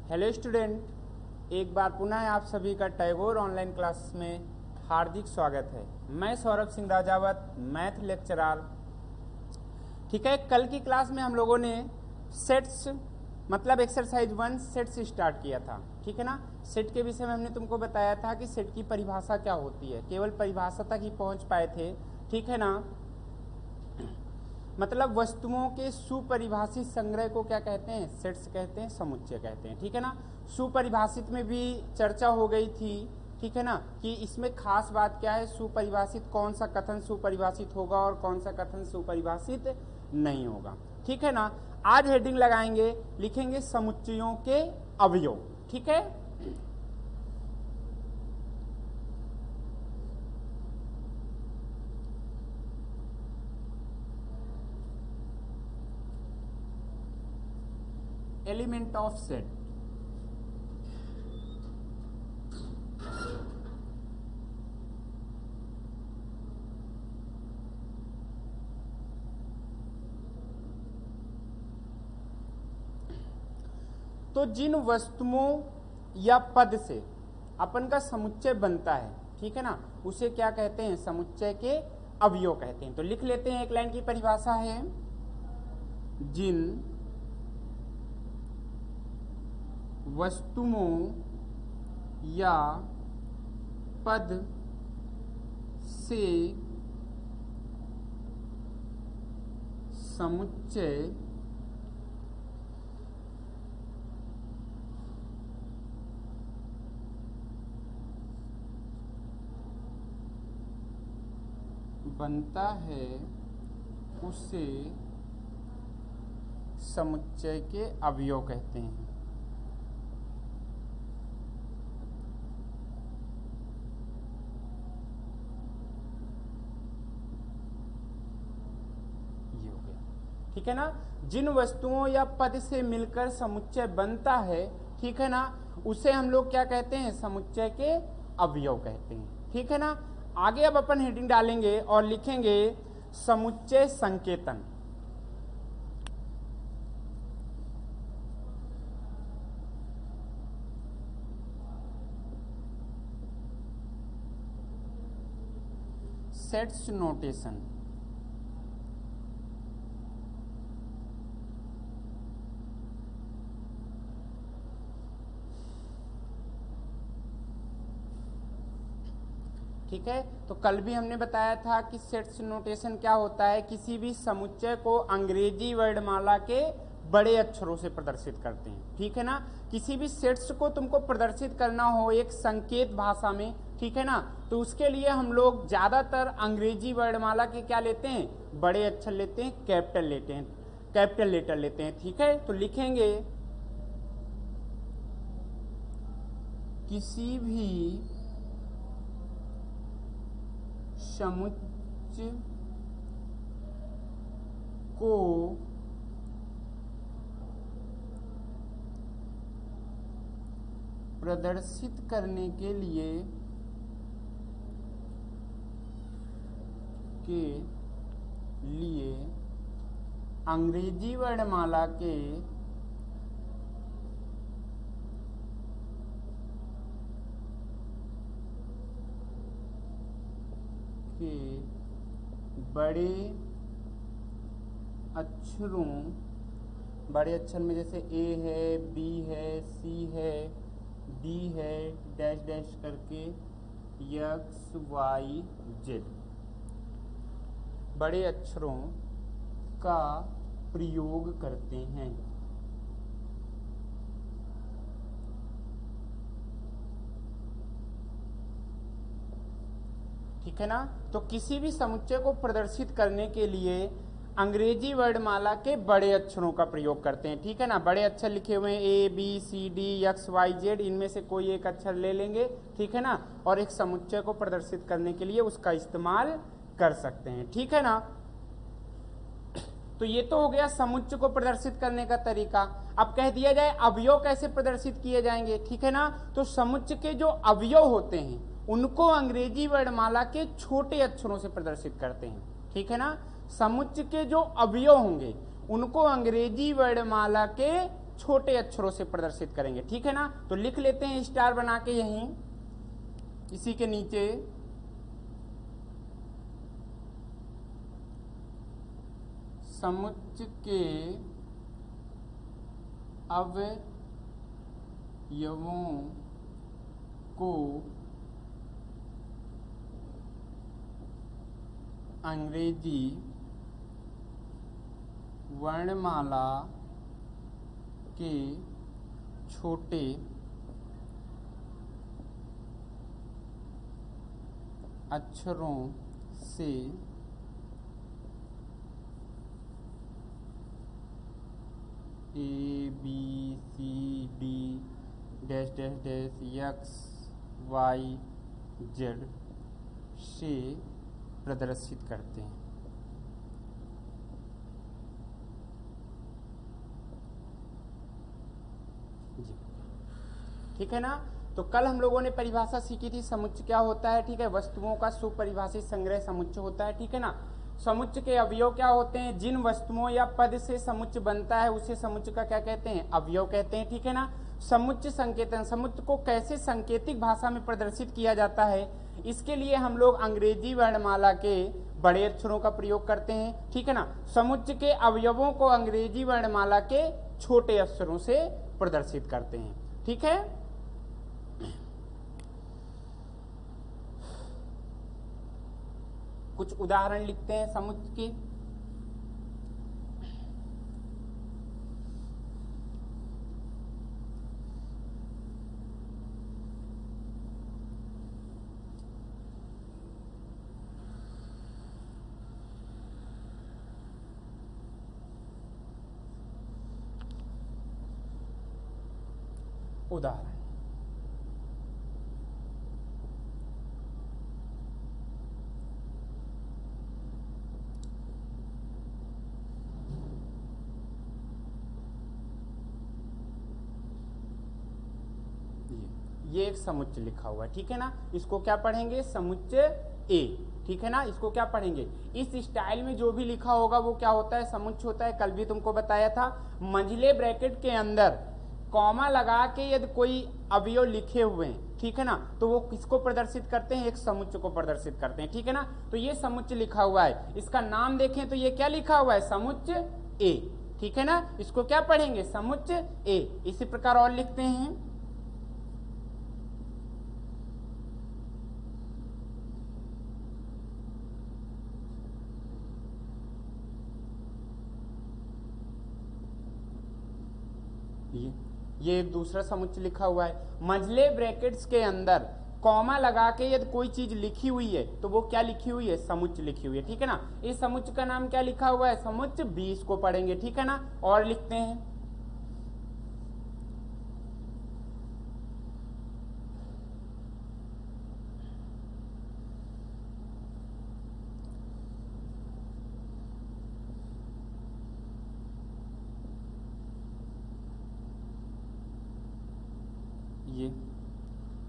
Hello student, एक बार पुनः आप सभी का टैगोर ऑनलाइन क्लास में हार्दिक स्वागत है। मैं सौरभ सिंह राजावत, मैथ लेक्चरर। ठीक है, कल की क्लास में हम लोगों ने सेट्स मतलब एक्सरसाइज 1 सेट्स स्टार्ट किया था। ठीक है ना। सेट के विषय में हमने तुमको बताया था कि सेट की परिभाषा क्या होती है, केवल परिभाषा तक ही पहुंच पाए थे। ठीक है ना। मतलब वस्तुओं के सुपरिभाषित संग्रह को क्या कहते हैं? सेट्स कहते हैं, समुच्चय कहते हैं। ठीक है ना। सुपरिभाषित में भी चर्चा हो गई थी। ठीक है ना, कि इसमें खास बात क्या है, सुपरिभाषित कौन सा कथन सुपरिभाषित होगा और कौन सा कथन सुपरिभाषित नहीं होगा। ठीक है ना। आज हेडिंग लगाएंगे, लिखेंगे समुच्चयों के अवयव। ठीक है। Element of set. तो जिन वस्तुओं या पद से अपन का समुच्चय बनता है, ठीक है ना, उसे क्या कहते हैं? समुच्चय के अवयव कहते हैं। तो लिख लेते हैं, एक लाइन की परिभाषा है, जिन वस्तुओं या पद से समुच्चय बनता है उसे समुच्चय के अवयव कहते हैं। ये हो गया। ठीक है ना। जिन वस्तुओं या पद से मिलकर समुच्चय बनता है, ठीक है ना, उसे हम लोग क्या कहते हैं? समुच्चय के अवयव कहते हैं। ठीक है ना। आगे अब अपन हेडिंग डालेंगे और लिखेंगे समुच्चय संकेतन। Sets notation. ठीक है। तो कल भी हमने बताया था कि सेट्स नोटेशन क्या होता है, किसी भी समुच्चय को अंग्रेजी वर्णमाला के बड़े अक्षरों से प्रदर्शित करते हैं। ठीक है ना। किसी भी सेट्स को तुमको प्रदर्शित करना हो एक संकेत भाषा में, ठीक है ना, तो उसके लिए हम लोग ज्यादातर अंग्रेजी वर्णमाला के क्या लेते हैं? बड़े अक्षर लेते हैं, कैपिटल लेते हैं, कैपिटल लेटर लेते हैं। ठीक है। तो लिखेंगे किसी भी समुच्चय को प्रदर्शित करने के लिए अंग्रेजी वर्णमाला के बड़े अक्षरों, बड़े अक्षर में जैसे ए है, बी है, सी है, डी है, डैश डैश करके एक्स वाई जेड, बड़े अक्षरों का प्रयोग करते हैं। ठीक है ना। तो किसी भी समुच्चय को प्रदर्शित करने के लिए अंग्रेजी वर्णमाला के बड़े अक्षरों का प्रयोग करते हैं। ठीक है ना। बड़े अक्षर लिखे हुए हैं A B C D X Y Z, इनमें से कोई एक अक्षर ले लेंगे। ठीक है ना। और एक समुच्चय को प्रदर्शित करने के लिए उसका इस्तेमाल कर सकते हैं। ठीक है ना। तो ये तो हो गया समुच्चय को प्रदर्शित करने का तरीका। अब कह दिया जाए अवयव कैसे प्रदर्शित किए जाएंगे। ठीक है ना। तो समुच्चय के जो अवयव होते हैं उनको अंग्रेजी वर्णमाला के छोटे अक्षरों से प्रदर्शित करते हैं। ठीक है ना। समुच्चय के जो अवयव होंगे उनको अंग्रेजी वर्णमाला के छोटे अक्षरों से प्रदर्शित करेंगे। ठीक है ना, तो लिख लेते हैं स्टार बना के यहीं इसी के नीचे। समुच्चय के अवयवों को अंग्रेजी वर्णमाला के छोटे अक्षरों से ABCD dash dash dash XYZ से प्रदर्शित करते हैं। जी ठीक है ना, तो कल हम लोगों ने परिभाषा सीखी थी समुच्चय क्या होता है। ठीक है, वस्तुओं का सुपरिभाषित संग्रह समुच्चय होता है। ठीक है ना, समुच्चय के अवयव क्या होते हैं, जिन वस्तुओं या पद से समुच्चय बनता है उसे समुच्चय का क्या कहते हैं, अवयव कहते हैं। ठीक है ना, समुच्चय संकेतन, समुच्चय को कैसे सांकेतिक भाषा में प्रदर्शित किया जाता है, इसके लिए हम लोग अंग्रेजी वर्णमाला के बड़े अक्षरों का प्रयोग करते हैं। ठीक है ना, समुच्चय के अवयवों को अंग्रेजी वर्णमाला के छोटे अक्षरों से प्रदर्शित करते हैं। ठीक है, कुछ उदाहरण लिखते हैं समुच्चय के। उदाहरण ये एक समुच्चय लिखा हुआ है। ठीक है ना, इसको क्या पढ़ेंगे, समुच्चय ए। ठीक है ना, इसको क्या पढ़ेंगे, इस स्टाइल में जो भी लिखा होगा वो क्या होता है, समुच्चय होता है। कल भी तुमको बताया था, मंझले ब्रैकेट के अंदर कॉमा लगा के यदि कोई अवयव लिखे हुए हैं, ठीक है ना, तो वो किसको प्रदर्शित करते हैं, एक समुच्चय को प्रदर्शित करते हैं। ठीक है ना, तो ये समुच्चय लिखा हुआ है, इसका नाम देखें तो ये क्या लिखा हुआ है, समुच्चय ए। ठीक है ना, इसको क्या पढ़ेंगे, समुच्चय ए। इसी प्रकार और लिखते हैं, ये एक दूसरा समुच्चय लिखा हुआ है। मंझले ब्रैकेट्स के अंदर कॉमा लगा के यदि कोई चीज लिखी हुई है तो वो क्या लिखी हुई है, समुच्चय लिखी हुई है। ठीक है ना, इस समुच्चय का नाम क्या लिखा हुआ है, समुच्चय 20 को पढ़ेंगे। ठीक है ना, और लिखते हैं,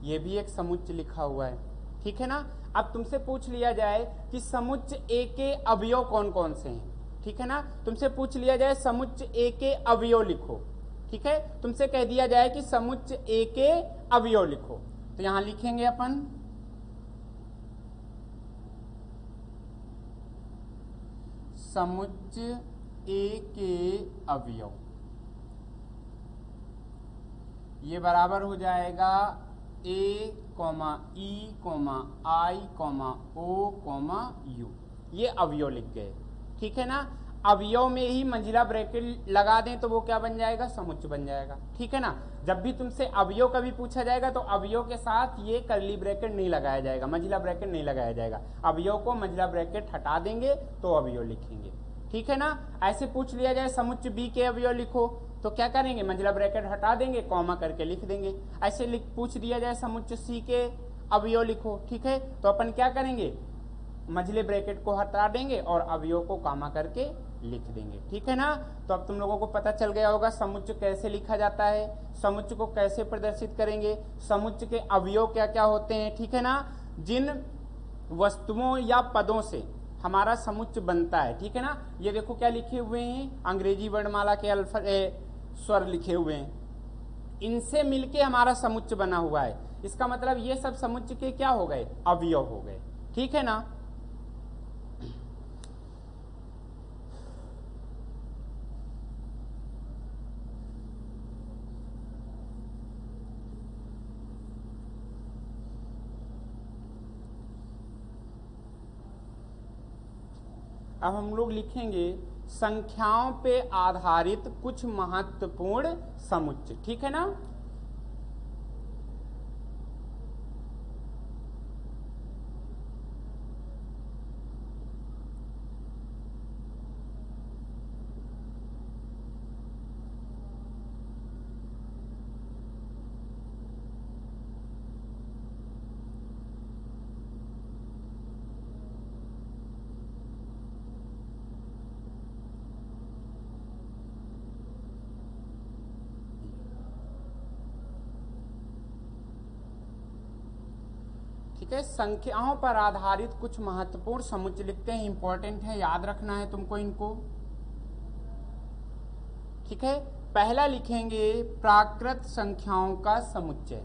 ये भी एक समुच्चय लिखा हुआ है। ठीक है ना, अब तुमसे पूछ लिया जाए कि समुच्चय ए के अवयव कौन कौन से हैं। ठीक है ना, तुमसे पूछ लिया जाए समुच्चय ए के अवयव लिखो। ठीक है, तुमसे कह दिया जाए कि समुच्चय ए के अवयव लिखो, तो यहां लिखेंगे अपन समुच्चय ए के अवयव, ये बराबर हो जाएगा A comma E comma I comma O comma U, ये अवयव लिख गए। ठीक है ना, अवयव में ही मंझला ब्रैकेट लगा दें तो वो क्या बन जाएगा, समुच्चय बन जाएगा। ठीक है ना, जब भी तुमसे अवयव कभी पूछा जाएगा तो अवयव के साथ ये कर्ली ब्रैकेट नहीं लगाया जाएगा, मंझला ब्रैकेट नहीं लगाया जाएगा। अवयव को मंझला ब्रैकेट हटा देंगे तो अवयव लिखेंगे। ठीक है ना, ऐसे पूछ लिया जाए समुच्चय बी के अवयव लिखो, तो क्या करेंगे, मंझला ब्रैकेट हटा देंगे, कॉमा करके लिख देंगे। ऐसे पूछ दिया जाए समुच्चय सी के अवयव लिखो, ठीक है, तो अपन क्या करेंगे, मंझले ब्रैकेट को हटा देंगे और अवयव को कॉमा करके लिख देंगे। ठीक है ना, तो अब तुम लोगों को पता चल गया होगा समुच्चय कैसे लिखा जाता है, समुच्चय को कैसे प्रदर्शित करेंगे, समुच्चय के अवयव क्या क्या होते हैं। ठीक है ना, जिन वस्तुओं या पदों से हमारा समुच्चय बनता है। ठीक है ना, ये देखो क्या लिखे हुए हैं, अंग्रेजी वर्णमाला के स्वर लिखे हुए हैं, इनसे मिलके हमारा समुच्चय बना हुआ है। इसका मतलब ये सब समुच्चय के क्या हो गए, अवयव हो गए। ठीक है ना। अब हम लोग लिखेंगे संख्याओं पे आधारित कुछ महत्वपूर्ण समुच्चय। ठीक है ना। ठीक है, संख्याओं पर आधारित कुछ महत्वपूर्ण समुच्चय लिखते हैं, इंपॉर्टेंट है, याद रखना है तुमको इनको। ठीक है, पहला लिखेंगे प्राकृत संख्याओं का समुच्चय।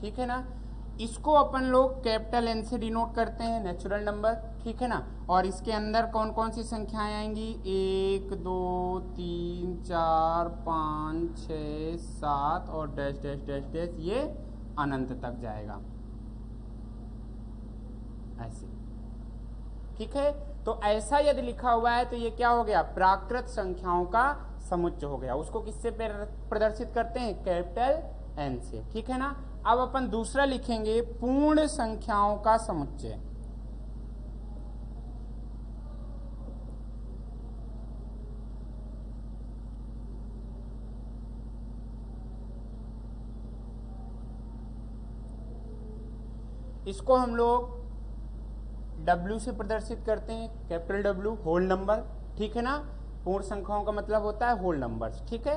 ठीक है ना। इसको अपन लोग कैपिटल एन से डिनोट करते हैं, नेचुरल नंबर। ठीक है ना। और इसके अंदर कौन कौन सी संख्याएं आएंगी, 1 2 3 4 5 6 7 और डैश डैश डैश डैश, ये अनंत तक जाएगा ऐसे। ठीक है, तो ऐसा यदि लिखा हुआ है तो ये क्या हो गया, प्राकृत संख्याओं का समुच्चय हो गया। उसको किससे प्रदर्शित करते हैं, कैपिटल एन से। ठीक है ना। अब अपन दूसरा लिखेंगे पूर्ण संख्याओं का समुच्चय। इसको हम लोग W से प्रदर्शित करते हैं, कैपिटल W, होल नंबर। ठीक है ना। पूर्ण संख्याओं का मतलब होता है होल नंबर्स। ठीक है।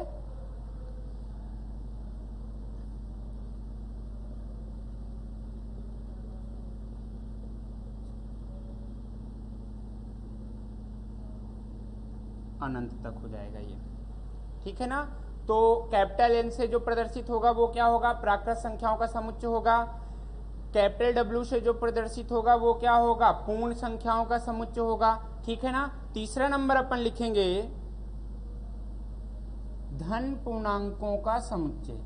अनंत तक हो जाएगा ये। ठीक है ना। तो कैपिटल एन से जो प्रदर्शित होगा वो क्या होगा, प्राकृत संख्याओं का समुच्चय होगा। कैपिटल डब्ल्यू से जो प्रदर्शित होगा वो क्या होगा, पूर्ण संख्याओं का समुच्चय होगा। ठीक है ना। तीसरा नंबर अपन लिखेंगे धन पूर्णांकों का समुच्चय।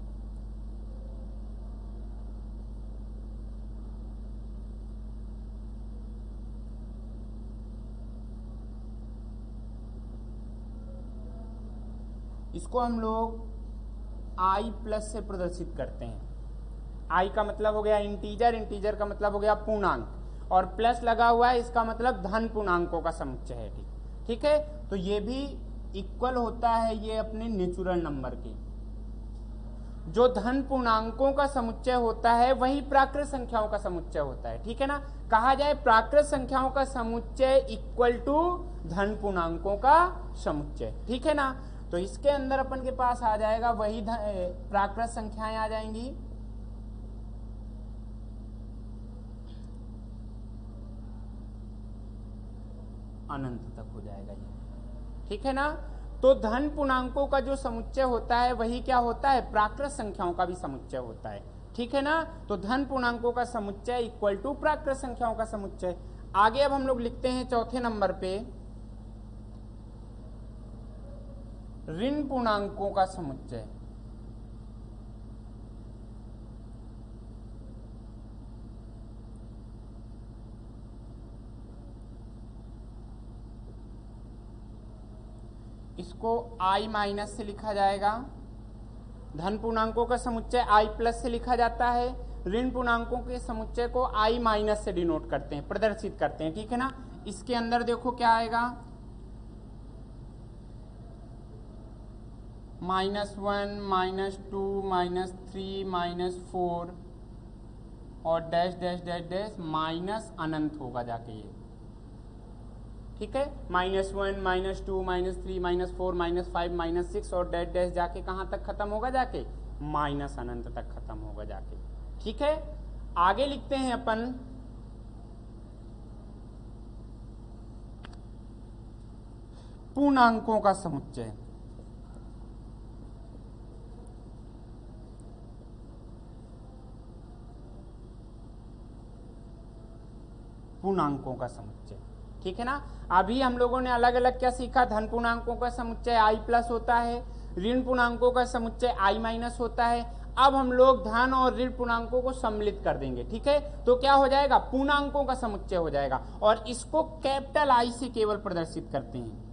इसको हम लोग i प्लस से प्रदर्शित करते हैं। i का मतलब हो गया इंटीजर, इंटीजर का मतलब हो गया पूर्णांक, और प्लस लगा हुआ है, इसका मतलब धन पूर्णांकों का समुच्चय है। ठीक है। तो ये भी इक्वल होता है ये अपने नेचुरल नंबर के। जो धन पूर्णांकों का समुच्चय होता है वही प्राकृत संख्याओं का समुच्चय होता है। ठीक है ना। कहा जाए प्राकृत संख्याओं का समुच्चय इक्वल टू धन पूर्णांकों का समुच्चय। ठीक है ना। तो इसके अंदर अपन के पास आ जाएगा वही प्राकृत संख्याएं आ जाएंगी। अनंत तक हो जाएगा ये। ठीक है ना। तो धन पूर्णांकों का जो समुच्चय होता है वही क्या होता है, प्राकृत संख्याओं का भी समुच्चय होता है। ठीक है ना। तो धन पूर्णांकों का समुच्चय इक्वल टू प्राकृत संख्याओं का समुच्चय। आगे अब हम लोग लिखते हैं चौथे नंबर पे ऋण पूर्णांकों का समुच्चय। इसको i माइनस से लिखा जाएगा। धन पूर्णांकों का समुच्चय i प्लस से लिखा जाता है। ऋण पूर्णांकों के समुच्चय को i माइनस से डिनोट करते हैं, प्रदर्शित करते हैं। ठीक है ना। इसके अंदर देखो क्या आएगा, -1 -2 -3 -4 और dash dash dash dash minus अनंत होगा जाके ये। ठीक है, -1 -2 -3 -4 -5 -6 और डैश डैश जाके कहाँ तक खत्म होगा, जाके माइनस अनंत तक खत्म होगा जाके। ठीक है, आगे लिखते हैं अपन पूर्णांकों का समुच्चय। पूर्णांकों का समुच्चय, ठीक है ना। अभी हम लोगों ने अलग अलग क्या सीखा, धन पूर्णांकों का समुच्चय i प्लस होता है, ऋण पूर्णांकों का समुच्चय i माइनस होता है। अब हम लोग धन और ऋण पूर्णांकों को सम्मिलित कर देंगे, ठीक है, तो क्या हो जाएगा, पूर्णांकों का समुच्चय हो जाएगा। और इसको कैपिटल I से केवल प्रदर्शित करते हैं।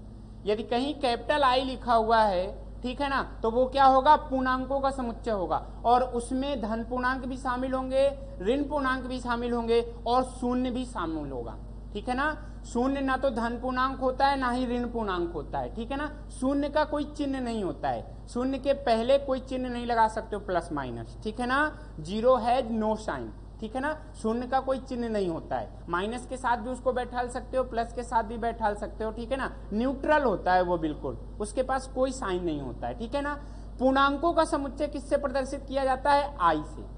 यदि कहीं कैपिटल I लिखा हुआ है, ठीक है ना, तो वो क्या होगा, पूर्णांकों का समुच्चय होगा, और उसमें धन पूर्णांक भी शामिल होंगे, ऋण पूर्णांक भी शामिल होंगे और शून्य भी शामिल होगा। ठीक है ना, शून्य ना तो धन पूर्णांक होता है ना ही ऋण पूर्णांक होता है। ठीक है ना, शून्य का कोई चिन्ह नहीं होता है, शून्य के पहले कोई चिन्ह नहीं लगा सकते हो, प्लस माइनस। ठीक है ना, जीरो हैज नो साइन। ठीक है ना, शून्य का कोई चिन्ह नहीं होता है, माइनस के साथ भी उसको बैठाल सकते हो, प्लस के साथ भी बैठाल सकते हो। ठीक है ना, न्यूट्रल होता है वो, बिल्कुल उसके पास कोई साइन नहीं होता है। ठीक है ना, पूर्णांकों का समुच्चय किससे प्रदर्शित किया जाता है, आई से,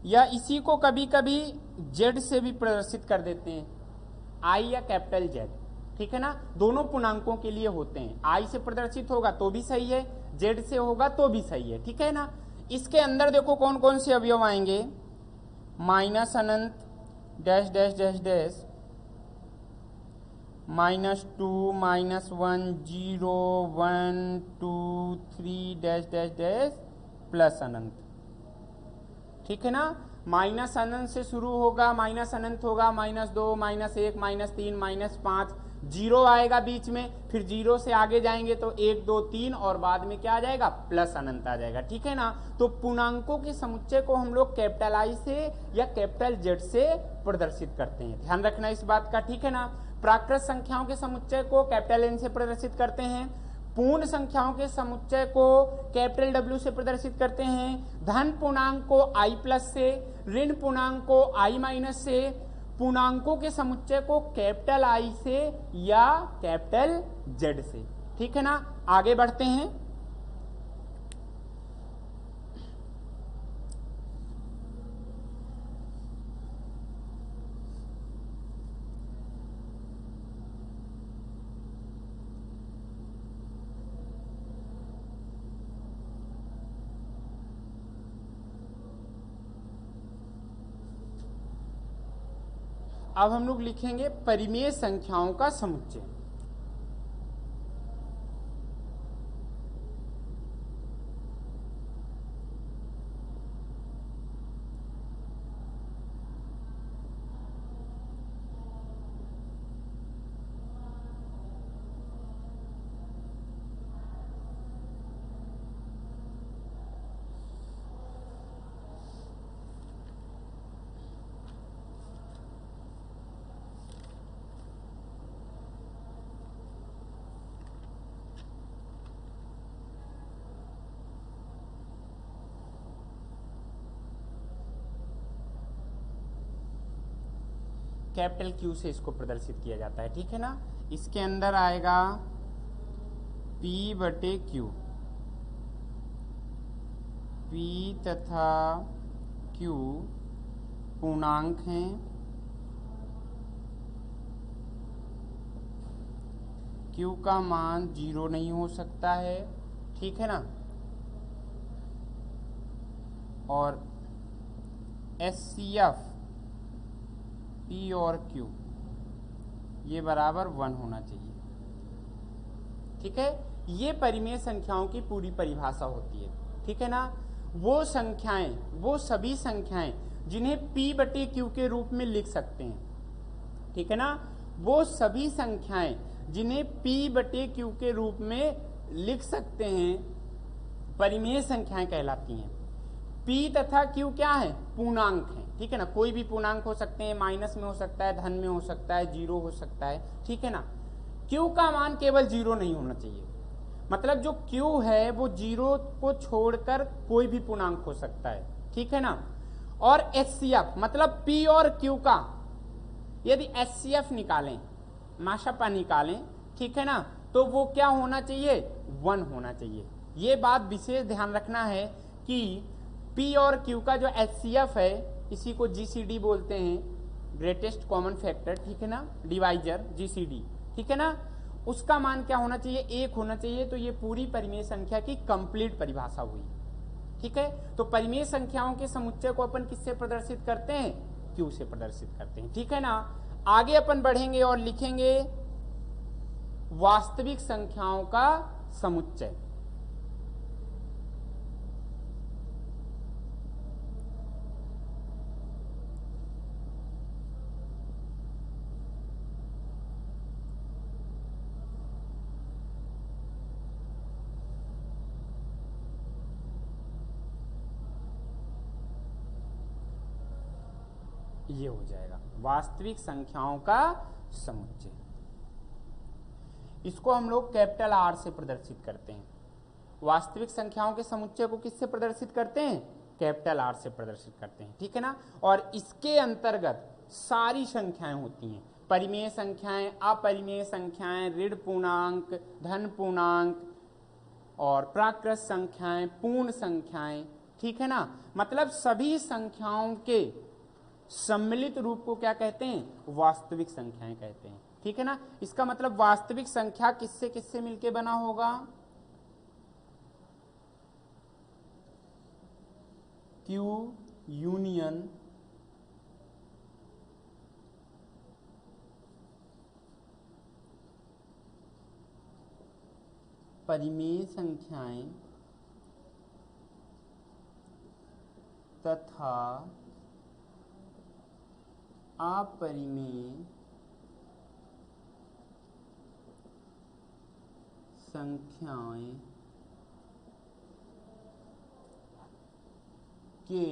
या इसी को कभी कभी जेड से भी प्रदर्शित कर देते हैं, आई या कैपिटल जेड। ठीक है ना, दोनों पूर्णांकों के लिए होते हैं, आई से प्रदर्शित होगा तो भी सही है, जेड से होगा तो भी सही है। ठीक है ना, इसके अंदर देखो कौन कौन से अवयव आएंगे, माइनस अनंत dash dash dash dash, -2 -1 0 1 2 3 dash dash dash plus अनंत। ठीक है ना, माइनस अनंत से शुरू होगा, माइनस अनंत होगा, -2 -1 -3 -5, जीरो आएगा बीच में, फिर जीरो से आगे जाएंगे तो 1 2 3 और बाद में क्या आ जाएगा, प्लस अनंत आ जाएगा। ठीक है ना, तो पूर्णांकों के समुच्चय को हम लोग कैपिटल आई से या कैपिटल जेड से प्रदर्शित करते हैं, ध्यान रखना इस बात का। ठीक है ना, प्राकृत संख्याओं के समुच्चय को कैपिटल एन से प्रदर्शित करते हैं, पूर्ण संख्याओं के समुच्चय को कैपिटल डब्ल्यू से प्रदर्शित करते हैं, धन पूर्णांक को आई प्लस से, ऋण पूर्णांक को आई माइनस से, पूर्णांकों के समुच्चय को कैपिटल आई से या कैपिटल जेड से। ठीक है ना, आगे बढ़ते हैं। अब हम लोग लिखेंगे परिमेय संख्याओं का समुच्चय। कैपिटल क्यू से इसको प्रदर्शित किया जाता है। ठीक है ना, इसके अंदर आएगा P बटे Q, P तथा Q पूर्णांक हैं, Q का मान 0 नहीं हो सकता है। ठीक है ना, और HCF P और Q ये बराबर 1 होना चाहिए। ठीक है, ये परिमेय संख्याओं की पूरी परिभाषा होती है। ठीक है ना, वो संख्याएं, वो सभी संख्याएं जिन्हें P बटे Q के रूप में लिख सकते हैं। ठीक है ना, वो सभी संख्याएं जिन्हें P बटे Q के रूप में लिख सकते हैं परिमेय संख्याएं कहलाती हैं। P तथा Q क्या है, पूर्णांक है। ठीक है ना, कोई भी पूर्णांक हो सकते हैं, माइनस में हो सकता है, धन में हो सकता है, जीरो हो सकता है। ठीक है ना, Q का मान केवल 0 नहीं होना चाहिए, मतलब जो Q है वो 0 को छोड़कर कोई भी पूर्णांक हो सकता है। ठीक है ना, और HCF मतलब P और Q का यदि HCF निकालें, माशापा निकालें, ठीक है ना, तो वो क्या होना चाहिए, 1 होना चाहिए। ये बात विशेष ध्यान रखना है कि P और Q का जो HCF है, इसी को GCD बोलते हैं, ग्रेटेस्ट कॉमन फैक्टर, ठीक है ना, डिवाइजर GCD, ठीक है ना, उसका मान क्या होना चाहिए, 1 होना चाहिए। तो ये पूरी परिमेय संख्या की कंप्लीट परिभाषा हुई, ठीक है। तो परिमेय संख्याओं के समुच्चय को अपन किससे प्रदर्शित करते हैं, Q से प्रदर्शित करते हैं, ठीक है ना। आगे अपन बढ़ेंगे और लिखेंगे वास्तविक संख्याओं का समुच्चय। ये हो जाएगा वास्तविक संख्याओं का समुच्चय। इसको हम लोग कैपिटल R से प्रदर्शित करते हैं। वास्तविक संख्याओं के समुच्चय को किससे प्रदर्शित करते हैं, कैपिटल R से प्रदर्शित करते हैं, ठीक है ना। और इसके अंतर्गत सारी संख्याएं होती हैं, परिमेय संख्याएं, अपरिमेय संख्याएं, ऋण पूर्णांक, धन पूर्णांक और प्राकृत संख्याएं, पूर्ण संख्याएं, ठीक है ना। मतलब सभी संख्याओं के सम्मिलित रूप को क्या कहते हैं, वास्तविक संख्याएं कहते हैं, ठीक है ना। इसका मतलब वास्तविक संख्या किससे किससे मिलके बना होगा, Q यूनियन परिमेय संख्याएं तथा अपरिमेय संख्याएं के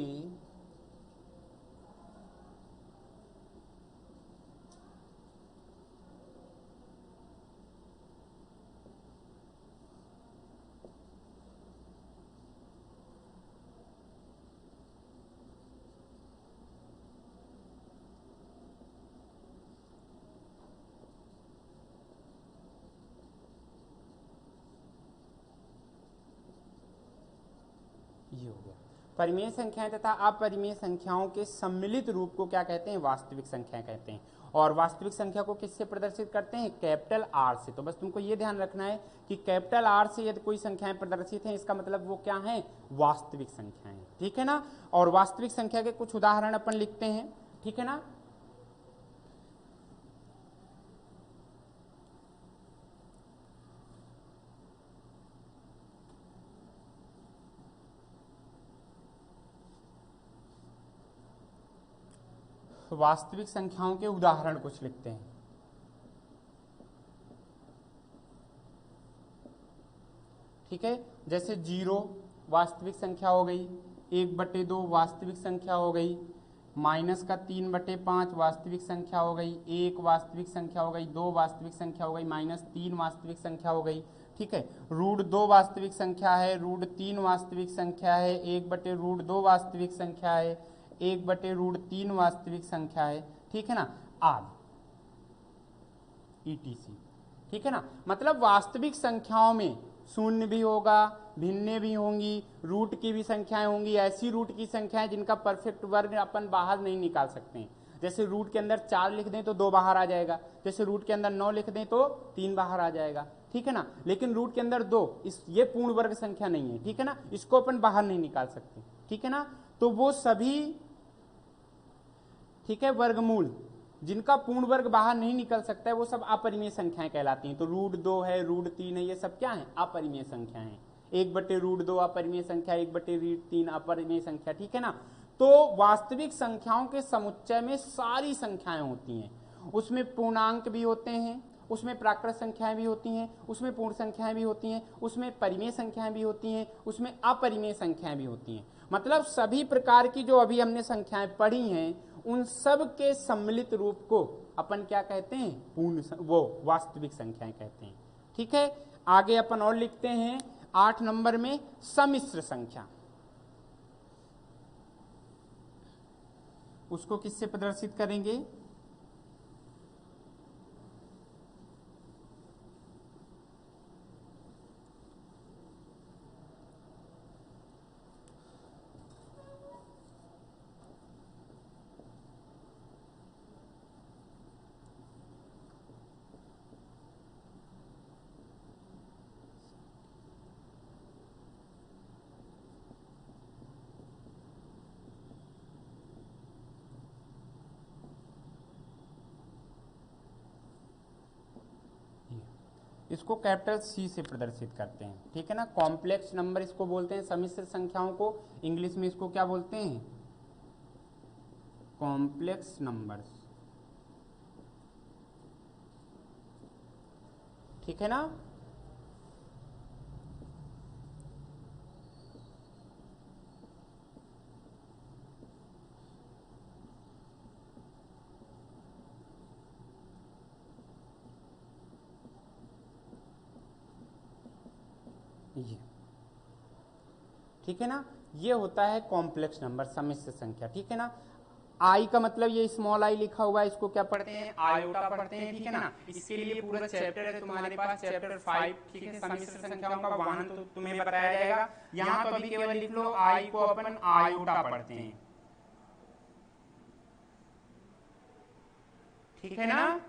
ये हो गया। परिमेय संख्याएं तथा अपरिमेय संख्याओं के सम्मिलित रूप को क्या कहते हैं, वास्तविक संख्या कहते हैं। और वास्तविक संख्या को किससे प्रदर्शित करते हैं, कैपिटल R से। तो बस तुमको ये ध्यान रखना है कि कैपिटल R से यदि कोई संख्याएं प्रदर्शित हैं, इसका मतलब वो क्या है, वास्तविक संख्याएं, ठीक है ना। और वास्तविक संख्या के कुछ उदाहरण अपन लिखते हैं, ठीक है ना। वास्तविक संख्याओं के उदाहरण कुछ लिखते हैं, ठीक है। जैसे 0 वास्तविक संख्या हो गई, 1/2 वास्तविक संख्या हो गई, -3/5 वास्तविक संख्या हो गई, 1 वास्तविक संख्या हो गई, 2 वास्तविक संख्या हो गई, -3 वास्तविक संख्या हो गई, ठीक है। √2 वास्तविक संख्या है, √3 वास्तविक संख्या है, 1/√2 वास्तविक संख्या है, 1/√3 वास्तविक संख्या है, ठीक है ना, आदि ETC, ठीक है ना। मतलब वास्तविक संख्याओं में शून्य भी होगा, भिन्न भी होंगी, रूट की भी संख्याएं होंगी, ऐसी रूट की संख्याएं जिनका परफेक्ट वर्ग अपन बाहर नहीं निकाल सकते हैं। जैसे रूट के अंदर 4 लिख दें तो 2 बाहर आ जाएगा, जैसे रूट के अंदर 9 लिख दें तो 3 बाहर आ जाएगा, ठीक है ना। लेकिन रूट के अंदर 2, ये पूर्ण वर्ग संख्या नहीं है, ठीक है ना, इसको अपन बाहर नहीं निकाल सकते, ठीक है ना। तो वो सभी, ठीक है, वर्गमूल जिनका पूर्ण वर्ग बाहर नहीं निकल सकता है, वो सब अपरिमेय संख्याएं कहलाती हैं। तो √2 है, √3 है, ये सब क्या है, अपरिमेय संख्याएं हैं। 1/√2 अपरिमेय संख्या, 1/3 अपरिमेय संख्या, ठीक है ना। तो वास्तविक संख्याओं के समुच्चय में सारी संख्याएं होती हैं, उसमें पूर्णांक भी होते हैं, उसमें प्राकृत संख्याएं भी होती हैं, उसमें पूर्ण संख्याएं भी होती हैं, उसमें परिमेय संख्याएं भी होती हैं, उसमें अपरिमेय संख्याएं भी होती हैं। मतलब सभी प्रकार की जो अभी हमने संख्याएं पढ़ी हैं, उन सब के सम्मिलित रूप को अपन क्या कहते हैं, वो वास्तविक संख्याएं कहते हैं, ठीक है। आगे अपन और लिखते हैं 8 नंबर में सम्मिश्र संख्या। उसको किससे प्रदर्शित करेंगे, इसको कैपिटल सी से प्रदर्शित करते हैं, ठीक है ना। कॉम्प्लेक्स नंबर इसको बोलते हैं, सम्मिश्र संख्याओं को इंग्लिश में इसको क्या बोलते हैं, कॉम्प्लेक्स नंबर्स, ठीक है ना। ये ठीक है ना, ये होता है कॉम्प्लेक्स नंबर, सम्मिश्र संख्या, ठीक है ना। आई का मतलब ये स्मॉल आई लिखा हुआ है, इसको क्या पढ़ते हैं, आयोटा पढ़ते हैं, ठीक है ना। इसके लिए पूरा चैप्टर है तुम्हारे पास, चैप्टर 5, ठीक है, सम्मिश्र संख्याओं का वाहन तो तुम्हें बताया जाएगा। यहाँ तो अभी केवल लिख लो आई को अपन आयोटा पढ़ते हैं, ठीक है ना।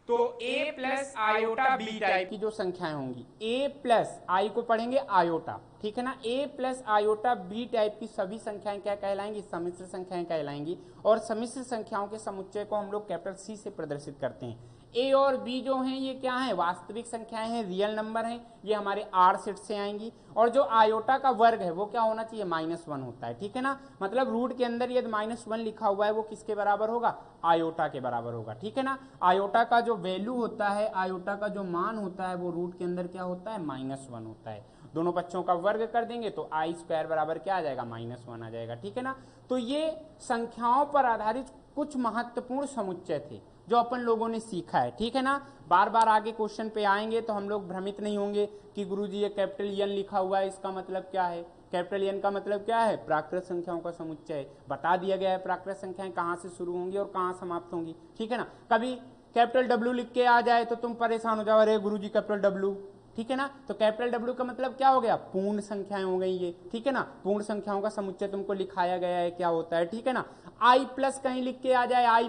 तो a plus iota B type की जो संख्याएं होंगी, a प्लस आई को पढ़ेंगे आयोटा, ठीक है ना। a plus iota B type की सभी संख्याएं क्या कहलाएंगी, सम्मिश्र संख्याएं कहलाएंगी। और सम्मिश्र संख्याओं के समुच्चय को हम लोग कैपिटल सी से प्रदर्शित करते हैं। a और b जो हैं ये क्या हैं, वास्तविक संख्याएं हैं, रियल नंबर हैं, ये हमारे आर सेट से आएंगी। और जो आयोटा का वर्ग है वो क्या होना चाहिए, -1 होता है, ठीक है ना। मतलब रूट के अंदर यदि -1 लिखा हुआ है वो किसके बराबर होगा, आयोटा के बराबर होगा, ठीक है ना। आयोटा का जो वैल्यू होता है, आयोटा का जो मान होता है वो रूट के अंदर क्या होता है, -1 होता है। दोनों बच्चों का वर्ग कर देंगे तो i² बराबर क्या आ जाएगा, -1 आ जाएगा, ठीक है ना। तो ये संख्याओं पर आधारित कुछ महत्वपूर्ण समुच्चय थे जो अपन लोगों ने सीखा है, ठीक है ना। बार बार आगे क्वेश्चन पे आएंगे तो हम लोग भ्रमित नहीं होंगे कि गुरुजी ये कैपिटल एन लिखा हुआ है, इसका मतलब क्या है। कैपिटल एन का मतलब क्या है, प्राकृत संख्याओं का समुच्चय। बता दिया गया है प्राकृत संख्याएं कहाँ से शुरू होंगी और कहाँ समाप्त होंगी, ठीक है ना। कभी कैपिटल डब्ल्यू लिख के आ जाए तो तुम परेशान हो जाओ, अरे गुरुजी कैपिटल डब्ल्यू, ठीक है ना। तो कैपिटल डब्ल्यू का मतलब क्या हो गया, पूर्ण संख्याएं हो गई ये, ठीक है ना। पूर्ण संख्याओं का समुच्चय तुमको लिखाया गया है क्या होता है, ठीक है ना। आई प्लस कहीं लिख के आ जाए, आई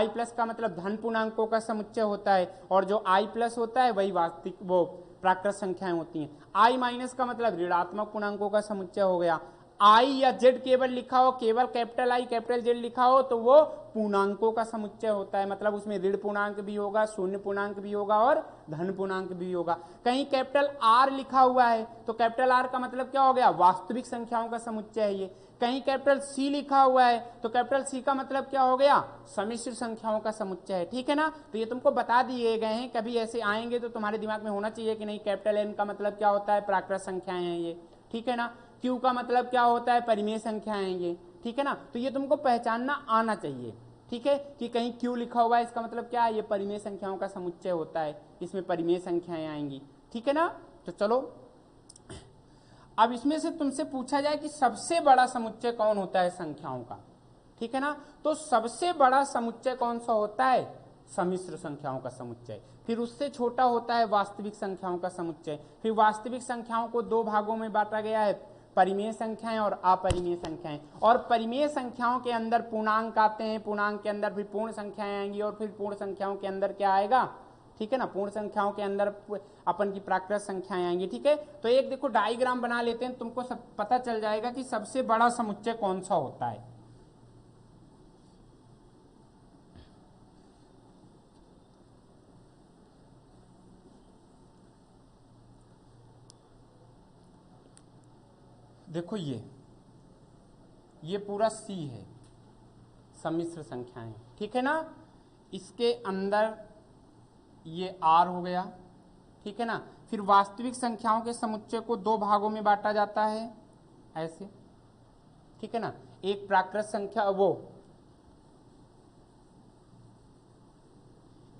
प्लस का मतलब धन पूर्णांकों का समुच्चय होता है, और जो आई प्लस होता है वही वास्तविक वो प्राकृत संख्याएं होती हैं। आई माइनस का मतलब ऋणात्मक पूर्णांकों का समुच्चय हो गया। आई या जेड केवल लिखा हो, केवल कैपिटल आई कैपिटल जेड लिखा हो तो वो पूर्णांकों का समुच्चय होता है, मतलब उसमें ऋण पूर्णांक भी होगा, शून्य पूर्णांक भी होगा और धन पूर्णांक भी होगा। कहीं कैपिटल आर लिखा हुआ है तो कैपिटल आर का मतलब क्या हो गया, वास्तविक संख्याओं का समुच्चय है ये। कहीं कैपिटल सी लिखा हुआ है तो कैपिटल सी का मतलब क्या हो गया, सम्मिश्र संख्याओं का समुच्चय है, ठीक है ना। तो ये तुमको बता दिए गए हैं, कभी ऐसे आएंगे तो तुम्हारे दिमाग में होना चाहिए कि नहीं कैपिटल एन का मतलब क्या होता है, प्राकृत संख्याएं हैं ये, ठीक है ना। क्यू का मतलब क्या होता है, परिमेय संख्याएं हैं ये, ठीक है ना। तो ये तुमको पहचानना आना चाहिए, ठीक है, कि कहीं क्यू लिखा हुआ है इसका मतलब क्या है, ये परिमेय संख्याओं का समुच्चय होता है, इसमें परिमेय संख्याएं आएंगी, ठीक है ना। तो चलो अब इसमें से तुमसे पूछा जाए कि सबसे बड़ा समुच्चय कौन होता है संख्याओं का, ठीक है ना। तो सबसे बड़ा समुच्चय कौन सा होता है, सम्मिश्र संख्याओं का समुच्चय। फिर उससे छोटा होता है वास्तविक संख्याओं का समुच्चय। फिर वास्तविक संख्याओं को दो भागों में बांटा गया है, परिमेय संख्याएं और अपरिमेय संख्याएं। और परिमेय संख्याओं के अंदर पूर्णांक आते हैं, पूर्णांक के अंदर फिर पूर्ण संख्याएं आएंगी, और फिर पूर्ण संख्याओं के अंदर क्या आएगा, ठीक है ना, पूर्ण संख्याओं के अंदर अपन की प्राकृत संख्याएं आएंगी, ठीक है। तो एक देखो डायग्राम बना लेते हैं, तुमको सब पता चल जाएगा कि सबसे बड़ा समुच्चय कौन सा होता है। देखो ये पूरा सी है, सम्मिश्र संख्याएं, ठीक है ना। इसके अंदर ये आर हो गया, ठीक है ना। फिर वास्तविक संख्याओं के समुच्चय को दो भागों में बांटा जाता है ऐसे, ठीक है ना। एक प्राकृत संख्या, वो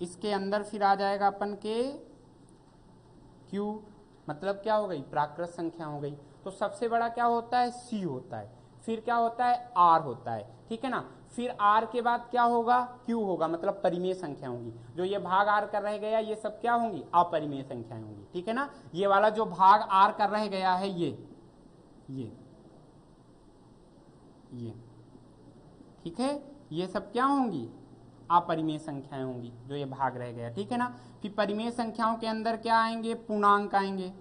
इसके अंदर फिर आ जाएगा अपन के क्यू, मतलब क्या हो गई, प्राकृत संख्या हो गई। तो सबसे बड़ा क्या होता है, सी होता है। फिर क्या होता है, आर होता है, ठीक है ना। फिर आर के बाद क्या होगा, क्यू होगा, मतलब परिमेय संख्या होंगी। जो ये भाग आर कर रह गया ये सब क्या होंगी, अपरिमेय संख्याएं होंगी, ठीक है ना। ये वाला जो भाग आर कर रह गया है ये ठीक है, ये सब क्या होंगी, अपरिमेय संख्याएं होंगी, जो ये भाग रह गया, ठीक है ना। फिर परिमेय संख्याओं के अंदर क्या आएंगे, पूर्णांक आएंगे,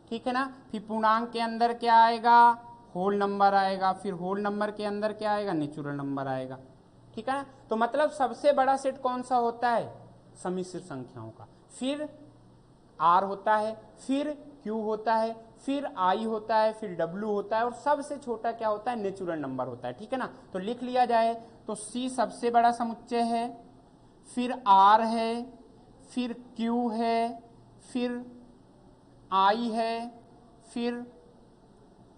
ठीक है ना। फिर पूर्णांक के अंदर क्या आएगा, होल नंबर आएगा। फिर होल नंबर के अंदर क्या आएगा, नेचुरल नंबर आएगा, ठीक है ना। तो मतलब सबसे बड़ा सेट कौन सा होता है, सम्मिश्र संख्याओं का। फिर आर होता है, फिर क्यू होता है, फिर आई होता है, फिर डब्ल्यू होता है, और सबसे छोटा क्या होता है, नेचुरल नंबर होता है। ठीक है ना, तो लिख लिया जाए तो सी सबसे बड़ा समुच्चय है, फिर आर है, फिर क्यू है, फिर आई है, फिर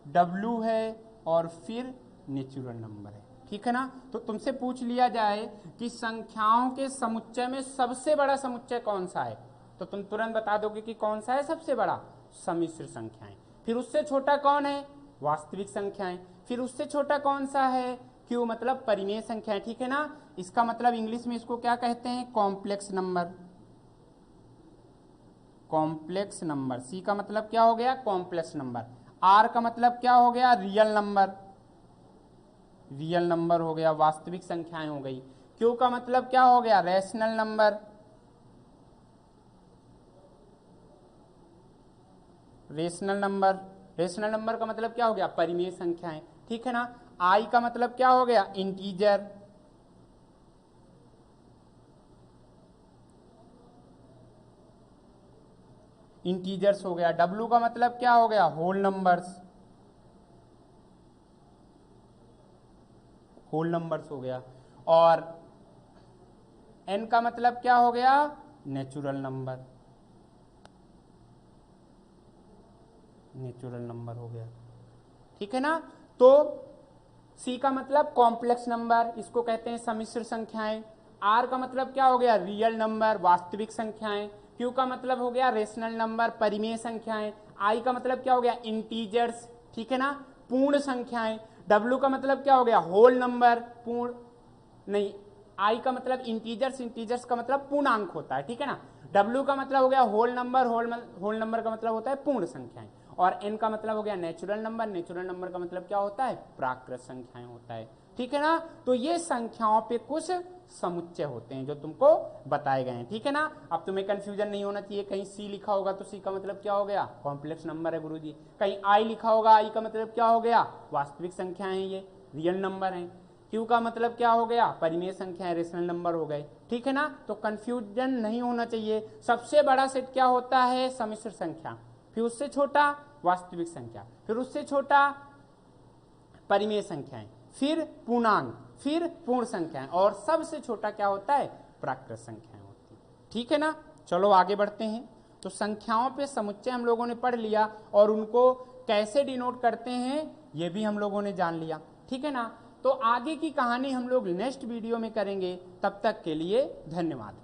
डब्ल्यू है, और फिर नेचुरल नंबर है। ठीक है ना, तो तुमसे पूछ लिया जाए कि संख्याओं के समुच्चय में सबसे बड़ा समुच्चय कौन सा है, तो तुम तुरंत बता दोगे कि कौन सा है सबसे बड़ा, सम्मिश्र संख्याएं। फिर उससे छोटा कौन है, वास्तविक संख्याएं। फिर उससे छोटा कौन सा है, क्यू मतलब परिमेय संख्याएं। ठीक है ना, इसका मतलब इंग्लिश में इसको क्या कहते हैं, कॉम्प्लेक्स नंबर। कॉम्प्लेक्स नंबर, सी का मतलब क्या हो गया, कॉम्प्लेक्स नंबर। आर का मतलब क्या हो गया, रियल नंबर, रियल नंबर हो गया, वास्तविक संख्याएं हो गई। क्यू का मतलब क्या हो गया, rational number, rational number. Rational number का मतलब क्या हो गया, परिमेय संख्याएं। ठीक है ना, आई का मतलब क्या हो गया, इंटीजर। इंटीजर्स हो गया। डब्ल्यू का मतलब क्या हो गया, होल नंबर्स, होल नंबर्स हो गया। और एन का मतलब क्या हो गया, नेचुरल नंबर, नेचुरल नंबर हो गया। ठीक है ना, तो सी का मतलब कॉम्प्लेक्स नंबर, इसको कहते हैं सम्मिश्र संख्याएं। आर का मतलब क्या हो गया, रियल नंबर, वास्तविक संख्याएं। क्यू का मतलब हो गया रेशनल नंबर, परिमेय संख्याएं। आई का मतलब क्या हो गया, इंटीजर्स। ठीक है ना, पूर्ण संख्याएं। डब्ल्यू का मतलब क्या हो गया, होल नंबर, पूर्ण नहीं, आई का मतलब इंटीजर्स, इंटीजर्स का मतलब पूर्णांक होता है। ठीक है ना, डब्ल्यू का मतलब हो गया होल नंबर, होल नंबर का मतलब होता है पूर्ण संख्याएं। और एन का मतलब हो गया नेचुरल नंबर, नेचुरल नंबर का मतलब क्या होता है, प्राकृत संख्याएं होता है। ठीक है ना, तो ये संख्याओं पे कुछ समुच्चय होते हैं जो तुमको बताए गए हैं। ठीक है ना, अब तुम्हें कंफ्यूजन नहीं होना चाहिए, कहीं सी लिखा होगा तो सी का मतलब क्या हो गया, कॉम्प्लेक्स नंबर है गुरुजी। कहीं आई लिखा होगा, आई का मतलब क्या हो गया, वास्तविक संख्याएं हैं, ये रियल नंबर हैं। क्यू का मतलब क्या हो गया, परिमेय संख्या, रेशनल नंबर हो गए। ठीक है ना, तो कंफ्यूजन नहीं होना चाहिए। सबसे बड़ा सेट क्या होता है, सम्मिश्र संख्या, फिर उससे छोटा वास्तविक संख्या, फिर उससे छोटा परिमेय संख्याएं, फिर पूर्णांक, फिर पूर्ण संख्याएं, और सबसे छोटा क्या होता है, प्राकृत संख्याएं होती है। ठीक है ना, चलो आगे बढ़ते हैं। तो संख्याओं पे समुच्चय हम लोगों ने पढ़ लिया, और उनको कैसे डिनोट करते हैं ये भी हम लोगों ने जान लिया। ठीक है ना, तो आगे की कहानी हम लोग नेक्स्ट वीडियो में करेंगे। तब तक के लिए धन्यवाद।